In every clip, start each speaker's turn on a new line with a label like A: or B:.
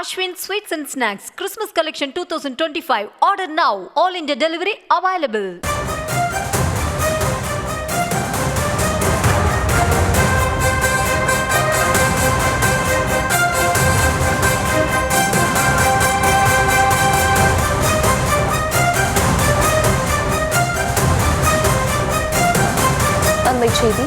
A: Ashwin Sweets and Snacks Christmas Collection 2025. Order now. All India delivery available.
B: அண்மைச் செய்தி.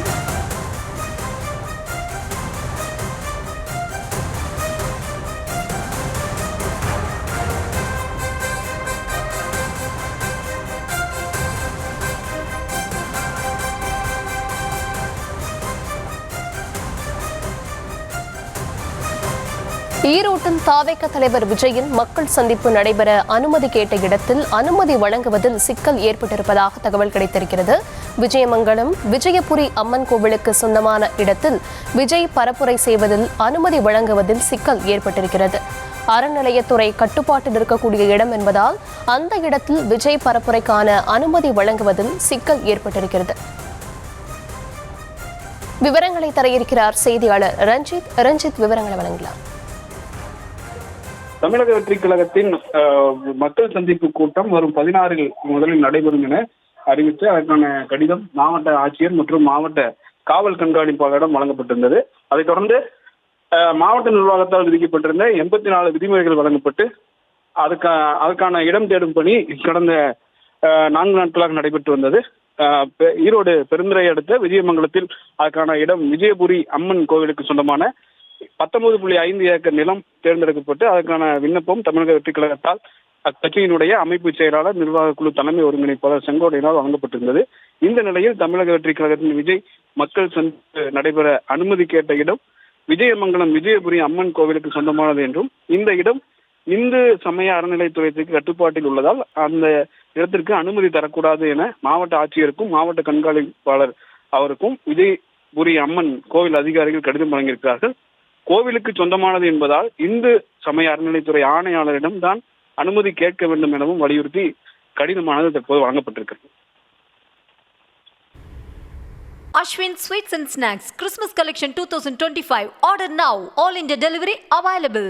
B: ஈரோட்டில் தாவேக தலைவர் விஜயின் மக்கள் சந்திப்பு நடைபெற அனுமதி கேட்ட இடத்தில் அனுமதி வழங்குவதில் சிக்கல் ஏற்பட்டிருப்பதாக தகவல் கிடைத்திருக்கிறது. விஜயமங்கலம் விஜயபுரி அம்மன் கோவிலுக்கு சொந்தமான இடத்தில் விஜய் பரப்புரை செய்வதில் அனுமதி வழங்குவதில் சிக்கல் ஏற்பட்டிருக்கிறது. அறநிலையத்துறை கட்டுப்பாட்டில் இருக்கக்கூடிய இடம் என்பதால் அந்த இடத்தில் விஜய் பரப்புரைக்கான அனுமதி வழங்குவதில் சிக்கல் ஏற்பட்டிருக்கிறது. விவரங்களை தர இருக்கிறார் செய்தியாளர் ரஞ்சித். விவரங்களை வழங்கலாம்.
C: தமிழக வெற்றி கழகத்தின் மக்கள் சந்திப்பு கூட்டம் வரும் 16 முதலில் நடைபெறும் என அறிவித்து அதற்கான கடிதம் மாவட்ட ஆட்சியர் மற்றும் மாவட்ட காவல் கண்காணிப்பாளரிடம் வழங்கப்பட்டிருந்தது. அதைத் தொடர்ந்து மாவட்ட நிர்வாகத்தால் விதிக்கப்பட்டிருந்த 84 விதிமுறைகள் வழங்கப்பட்டு அதுக்கான இடம் தேடும் பணி கடந்த 4 நாட்களாக நடைபெற்று வந்தது. ஈரோடு பெருந்துறை அடுத்த விஜயமங்கலத்தில் அதற்கான இடம் விஜயபுரி அம்மன் கோவிலுக்கு சொந்தமான 19.5 ஏக்கர் நிலம் தேர்ந்தெடுக்கப்பட்டு அதற்கான விண்ணப்பம் தமிழக வெற்றி கழகத்தால் அக்கட்சியினுடைய அமைப்பு செயலாளர் நிர்வாக குழு தலைமை ஒருங்கிணைப்பாளர் செங்கோட்டையினால் வழங்கப்பட்டிருந்தது. இந்த நிலையில் தமிழக வெற்றி கழகத்தின் விஜய் மக்கள் சந்திப்பு நடைபெற அனுமதி கேட்ட இடம் விஜயமங்கலம் விஜயபுரி அம்மன் கோவிலுக்கு சொந்தமானது என்றும் இந்த இடம் இந்து சமய அறநிலைத்துறைக்கு கட்டுப்பாட்டில் உள்ளதால் அந்த இடத்திற்கு அனுமதி தரக்கூடாது என மாவட்ட ஆட்சியருக்கும் மாவட்ட கண்காணிப்பாளர் அவருக்கும் விஜயபுரி அம்மன் கோவில் அதிகாரிகள் கடிதம் வழங்கியிருக்கிறார்கள். கோவிலுக்கு சொந்தமானது என்பதால் இந்து சமய அறநிலைத்துறை ஆணையாளரிடம் தான் அனுமதி கேட்க வேண்டும் எனவும் வலியுறுத்தி கடிதமானது தற்போது வழங்கப்பட்டிருக்கிறது.
A: Ashwin Sweets and Snacks Christmas Collection 2025. Order now. All India delivery available.